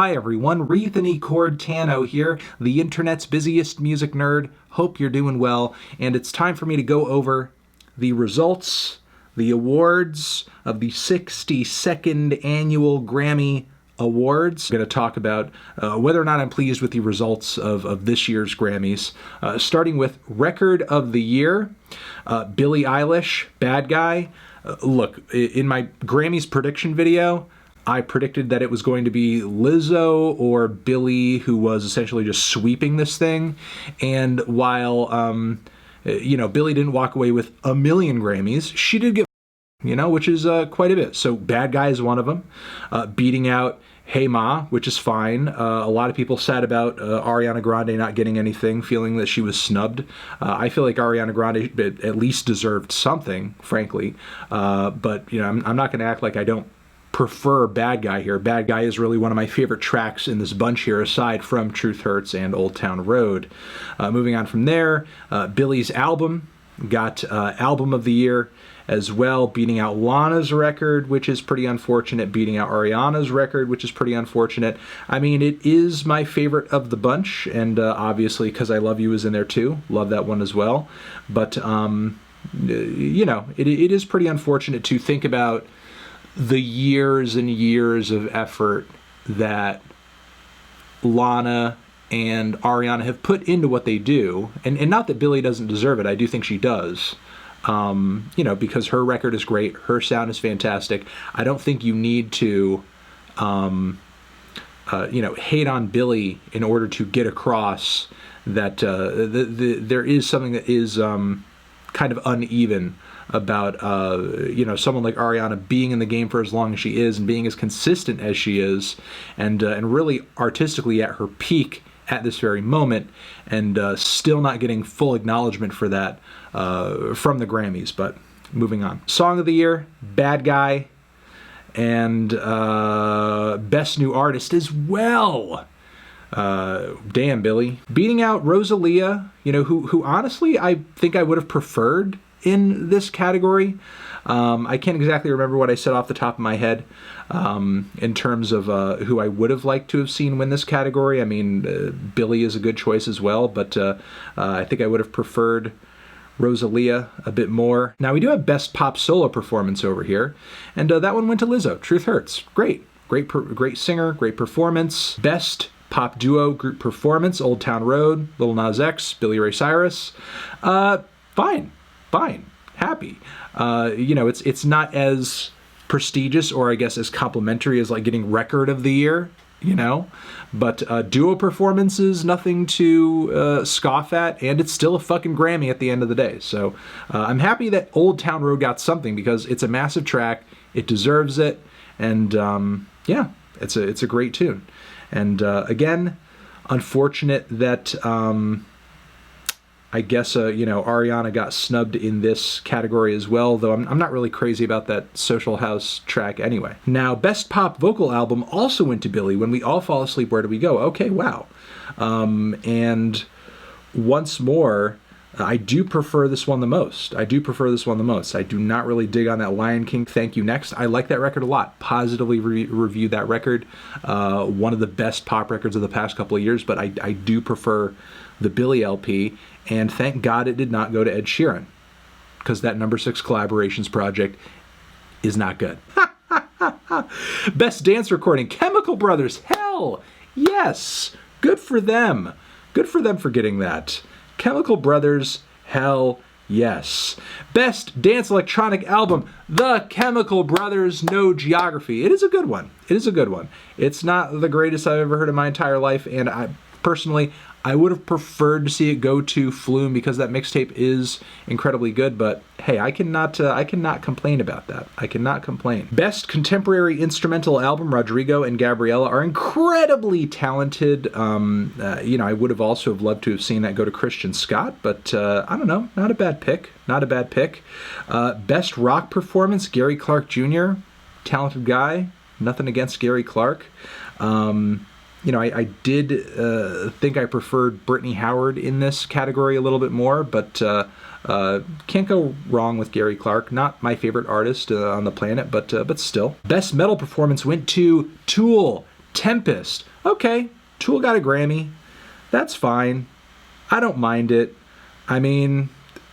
Hi everyone, Anthony Cordano here, the internet's busiest music nerd. Hope you're doing well, and it's time for me to go over the results, the awards of the 62nd Annual Grammy Awards. I'm going to talk about whether or not I'm pleased with the results of this year's Grammys. Starting with Record of the Year, Billie Eilish, Bad Guy. Look, in my Grammys prediction video, I predicted that it was going to be Lizzo or Billie who was essentially just sweeping this thing. And while, Billie didn't walk away with a million Grammys, she did get, which is quite a bit. So Bad Guy is one of them, beating out Hey Ma, which is fine. A lot of people sad about Ariana Grande not getting anything, feeling that she was snubbed. I feel like Ariana Grande at least deserved something, frankly. But I'm not going to act like I don't prefer Bad Guy here. Bad Guy is really one of my favorite tracks in this bunch here, aside from Truth Hurts and Old Town Road. Moving on from there, Billie's album got Album of the Year as well, beating out Lana's record, which is pretty unfortunate, beating out Ariana's record, which is pretty unfortunate. I mean, it is my favorite of the bunch, and obviously Cause I Love You is in there too. Love that one as well. But, it is pretty unfortunate to think about the years and years of effort that Lana and Ariana have put into what they do, and not that Billie doesn't deserve it. I do think she does, because her record is great, her sound is fantastic. I don't think you need to, hate on Billie in order to get across that there is something that is kind of uneven about someone like Ariana being in the game for as long as she is and being as consistent as she is, and really artistically at her peak at this very moment, and still not getting full acknowledgement for that from the Grammys. But moving on. Song of the Year, Bad Guy, and Best New Artist as well. Damn, Billie. Beating out Rosalia, who honestly I think I would have preferred in this category. I can't exactly remember what I said off the top of my head in terms of who I would have liked to have seen win this category. I mean, Billie is a good choice as well, but I think I would have preferred Rosalia a bit more. Now we do have Best Pop Solo Performance over here, and that one went to Lizzo. Truth Hurts. Great singer, great performance. Best Pop Duo Group Performance, Old Town Road, Lil Nas X, Billy Ray Cyrus. Fine, happy. It's not as prestigious or I guess as complimentary as like getting Record of the Year, but duo performances, nothing to scoff at, and it's still a fucking Grammy at the end of the day. So I'm happy that Old Town Road got something because it's a massive track, it deserves it, and it's a great tune. And again, unfortunate that I guess, Ariana got snubbed in this category as well, though I'm not really crazy about that Social House track anyway. Now, Best Pop Vocal Album also went to Billie, When We All Fall Asleep, Where Do We Go? Okay, wow. And once more, I do prefer this one the most. I do not really dig on that Lion King Thank You Next. I like that record a lot. Positively reviewed that record. One of the best pop records of the past couple of years, but I do prefer the Billie LP, and thank God it did not go to Ed Sheeran, because that number 6 collaborations project is not good. Best Dance Recording, Chemical Brothers. Hell yes, good for them for getting that. Chemical Brothers, hell yes. Best Dance Electronic Album, The Chemical Brothers, No Geography. It is a good one. It's not the greatest I've ever heard in my entire life, and I would have preferred to see it go to Flume because that mixtape is incredibly good, but hey, I cannot complain about that. I cannot complain. Best Contemporary Instrumental Album, Rodrigo and Gabriella are incredibly talented. I would have also loved to have seen that go to Christian Scott, but I don't know, not a bad pick. Best Rock Performance, Gary Clark Jr., talented guy, nothing against Gary Clark. I did think I preferred Brittany Howard in this category a little bit more, but can't go wrong with Gary Clark. Not my favorite artist on the planet, but still. Best Metal Performance went to Tool. Tempest. Okay, Tool got a Grammy. That's fine. I don't mind it. I mean,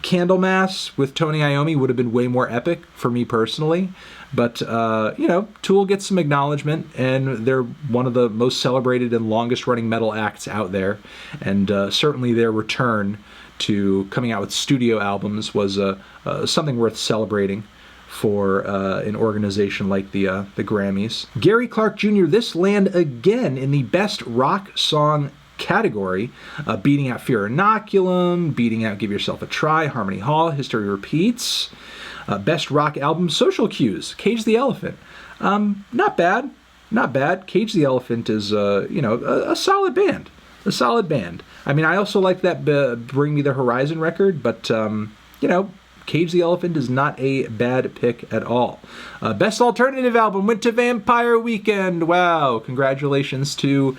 Candlemass with Tony Iommi would have been way more epic for me personally. But, you know, Tool gets some acknowledgement, and they're one of the most celebrated and longest-running metal acts out there. And certainly their return to coming out with studio albums was something worth celebrating for an organization like the Grammys. Gary Clark Jr., this land again in the Best Rock Song category, beating out Fear Inoculum, beating out Give Yourself a Try, Harmony Hall, History Repeats. Best Rock Album, Social Cues, Cage the Elephant. Not bad, not bad. Cage the Elephant is, you know, a solid band. A solid band. I mean, I also like that Bring Me the Horizon record, but, you know, Cage the Elephant is not a bad pick at all. Best Alternative Album went to Vampire Weekend. Wow, congratulations to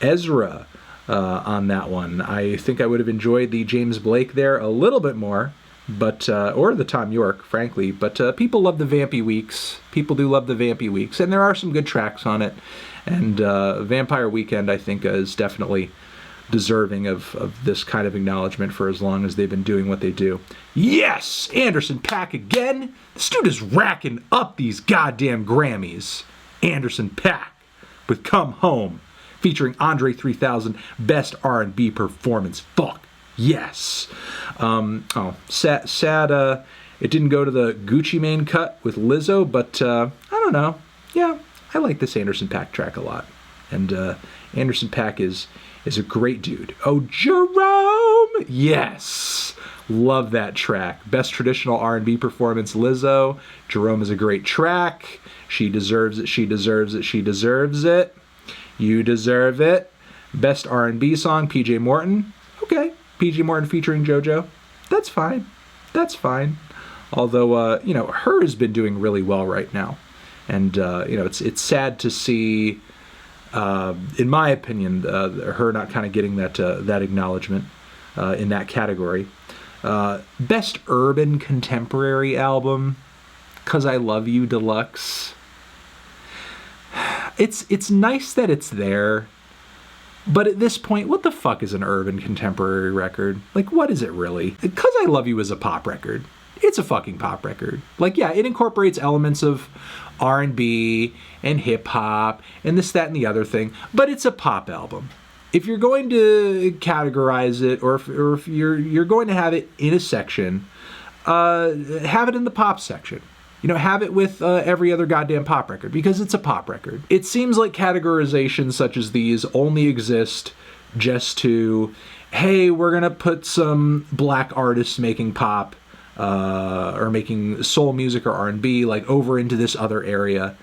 Ezra on that one. I think I would have enjoyed the James Blake there a little bit more. But, or the Tom York, frankly, but people love the Vampy Weeks. People do love the Vampy Weeks, and there are some good tracks on it. And Vampire Weekend, I think, is definitely deserving of this kind of acknowledgement for as long as they've been doing what they do. Yes! Anderson .Paak again! This dude is racking up these goddamn Grammys. Anderson .Paak with Come Home, featuring Andre 3000, Best R&B Performance. Fuck. Yes. Sad it didn't go to the Gucci Mane cut with Lizzo, but I don't know. Yeah, I like this Anderson .Paak track a lot. And Anderson .Paak is a great dude. Oh, Jerome! Yes! Love that track. Best Traditional R&B Performance, Lizzo. Jerome is a great track. She deserves it, she deserves it, she deserves it. You deserve it. Best R&B Song, PJ Morton. Okay. PJ Morton featuring JoJo. That's fine. That's fine. Although, you know, her has been doing really well right now. And, you know, it's sad to see, in my opinion, her not kind of getting that acknowledgement in that category. Best Urban Contemporary Album, 'Cause I Love You Deluxe. It's nice that it's there. But at this point, what the fuck is an urban contemporary record? Like, what is it really? 'Cause I Love You is a pop record. It's a fucking pop record. Like, yeah, it incorporates elements of R&B and hip-hop and this, that, and the other thing, but it's a pop album. If you're going to categorize it, or if you're going to have it in a section, have it in the pop section. You know, have it with every other goddamn pop record, because it's a pop record. It seems like categorizations such as these only exist just to, hey, we're going to put some black artists making pop or making soul music or R&B like over into this other area.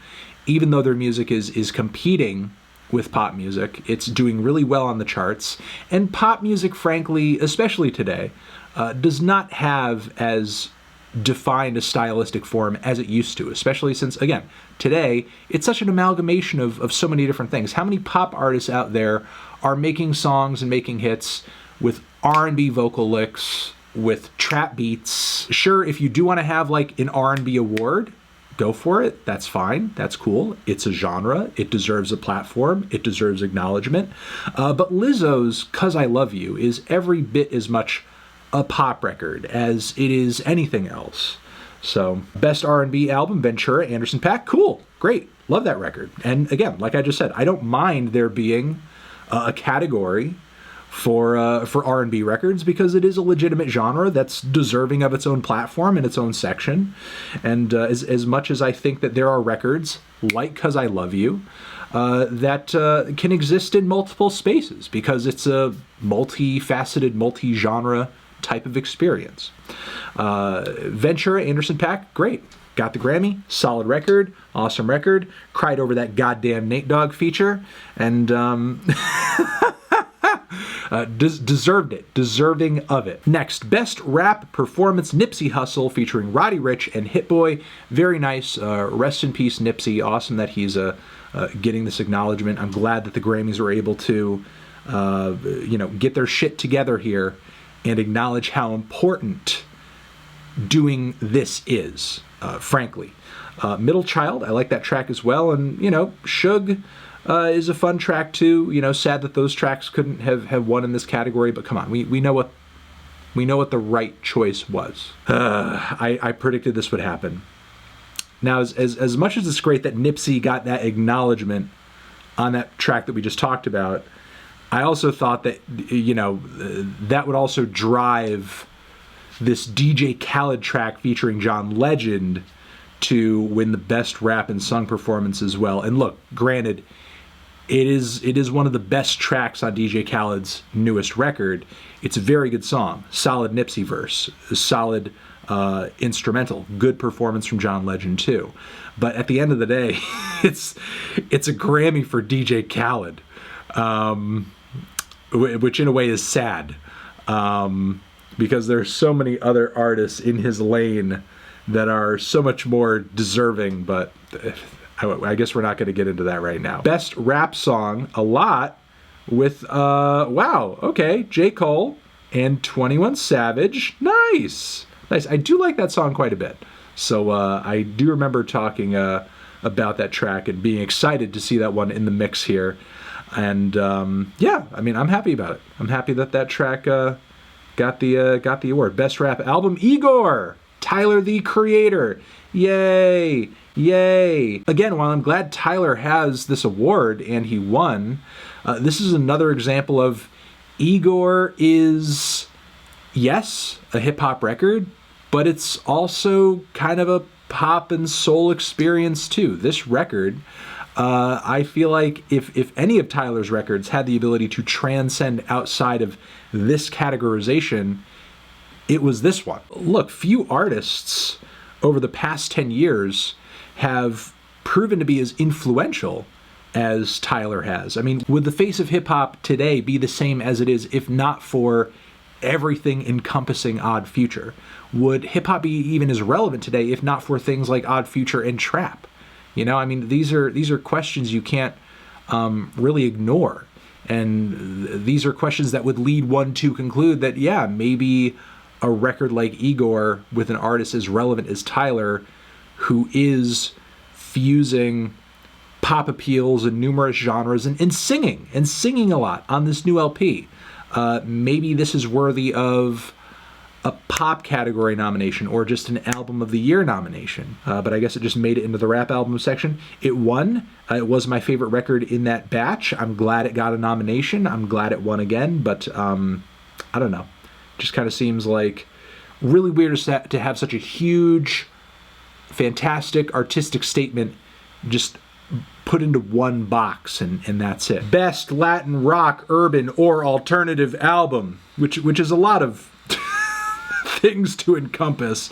Even though their music is competing with pop music, it's doing really well on the charts. And pop music, frankly, especially today, does not have as defined a stylistic form as it used to, especially since, again, today it's such an amalgamation of so many different things. How many pop artists out there are making songs and making hits with R&B vocal licks, with trap beats? Sure, if you do want to have like an R&B award, go for it. That's fine. That's cool. It's a genre. It deserves a platform. It deserves acknowledgement. But Lizzo's 'Cause I Love You is every bit as much a pop record as it is anything else. So, Best R&B Album, Ventura, Anderson .Paak. Cool. Great. Love that record. And again, like I just said, I don't mind there being a category for R&B records, because it is a legitimate genre that's deserving of its own platform and its own section. And as much as I think that there are records like 'Cause I Love You that can exist in multiple spaces, because it's a multifaceted, multi-genre type of experience. Ventura, Anderson .Paak, great. Got the Grammy, solid record, awesome record. Cried over that goddamn Nate Dogg feature, and deserved it, deserving of it. Next, Best Rap Performance, Nipsey Hussle featuring Roddy Ricch and Hit Boy. Very nice. Rest in peace, Nipsey. Awesome that he's getting this acknowledgement. I'm glad that the Grammys were able to, get their shit together here and acknowledge how important doing this is, frankly. Middle Child, I like that track as well. And, Suge, is a fun track too. You know, sad that those tracks couldn't have won in this category, but come on, we know what the right choice was. I predicted this would happen. Now, as much as it's great that Nipsey got that acknowledgement on that track that we just talked about, I also thought that, you know, that would also drive this DJ Khaled track featuring John Legend to win the best rap and sung performance as well. And look, granted, it is one of the best tracks on DJ Khaled's newest record. It's a very good song, solid Nipsey verse, solid instrumental, good performance from John Legend too. But at the end of the day, it's a Grammy for DJ Khaled, which in a way is sad, because there's so many other artists in his lane that are so much more deserving, but I guess we're not going to get into that right now. Best rap song, a lot, with, wow, okay, J. Cole and 21 Savage. Nice. Nice. I do like that song quite a bit. So I do remember talking about that track and being excited to see that one in the mix here. And yeah, I mean, I'm happy about it. I'm happy that that track got the award. Best rap album, Igor, Tyler the Creator. Yay, yay. Again, while I'm glad Tyler has this award and he won, this is another example of Igor is, yes, a hip-hop record, but it's also kind of a pop and soul experience too. This record, I feel like if any of Tyler's records had the ability to transcend outside of this categorization, it was this one. Look, few artists over the past 10 years have proven to be as influential as Tyler has. I mean, would the face of hip-hop today be the same as it is if not for everything encompassing Odd Future? Would hip-hop be even as relevant today if not for things like Odd Future and trap? You know, I mean, these are questions you can't really ignore. And these are questions that would lead one to conclude that, yeah, maybe a record like Igor with an artist as relevant as Tyler, who is fusing pop appeals in numerous genres and singing a lot on this new LP. Maybe this is worthy of a pop category nomination or just an album of the year nomination. But I guess it just made it into the rap album section. It won. It was my favorite record in that batch. I'm glad it got a nomination. I'm glad it won again, but I don't know. Just kind of seems like really weird to have such a huge, fantastic artistic statement just put into one box and that's it. Best Latin rock, urban, or alternative album, which is a lot of things to encompass.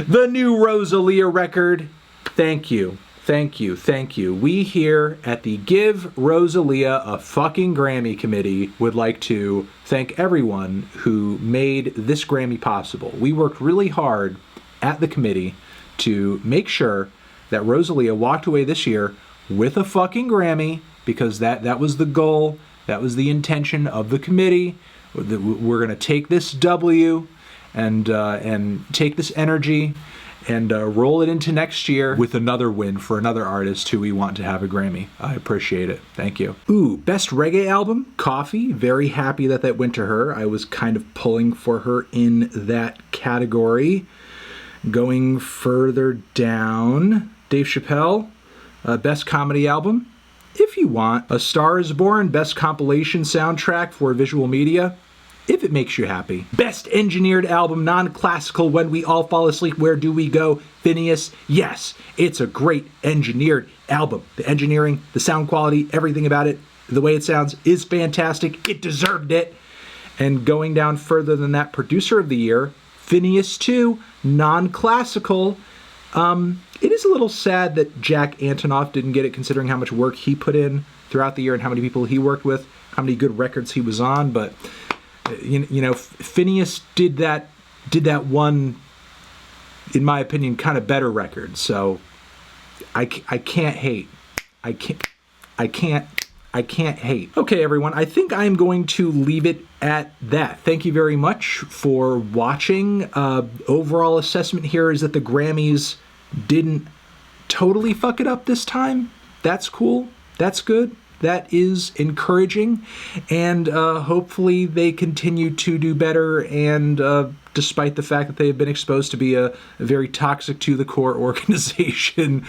The new Rosalia record. Thank you. Thank you. Thank you. We here at the Give Rosalia a Fucking Grammy Committee would like to thank everyone who made this Grammy possible. We worked really hard at the committee to make sure that Rosalia walked away this year with a fucking Grammy, because that was the goal, that was the intention of the committee. We're going to take this W and take this energy and roll it into next year with another win for another artist who we want to have a Grammy. I appreciate it. Thank you. Ooh, best reggae album, Coffee. Very happy that went to her. I was kind of pulling for her in that category. Going further down, Dave Chappelle, best comedy album. If you want, A Star is Born, best compilation soundtrack for visual media. If it makes you happy. Best engineered album, non-classical, When We All Fall Asleep, Where Do We Go? Phineas. Yes, it's a great engineered album. The engineering, the sound quality, everything about it, the way it sounds is fantastic. It deserved it. And going down further than that, producer of the year, Phineas 2, non-classical. It is a little sad that Jack Antonoff didn't get it, considering how much work he put in throughout the year and how many people he worked with, how many good records he was on, but you know, Phineas did that one, in my opinion, kind of better record. So I can't hate. I can't hate. Okay, everyone, I think I'm going to leave it at that. Thank you very much for watching. Overall assessment here is that the Grammys didn't totally fuck it up this time. That's cool. that's good. That is encouraging, and hopefully they continue to do better, and despite the fact that they have been exposed to be a very toxic to the core organization,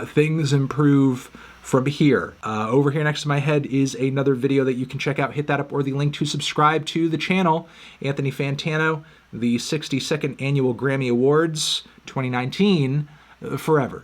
things improve from here. Over here next to my head is another video that you can check out. Hit that up or the link to subscribe to the channel. Anthony Fantano, the 62nd Annual Grammy Awards 2019, forever.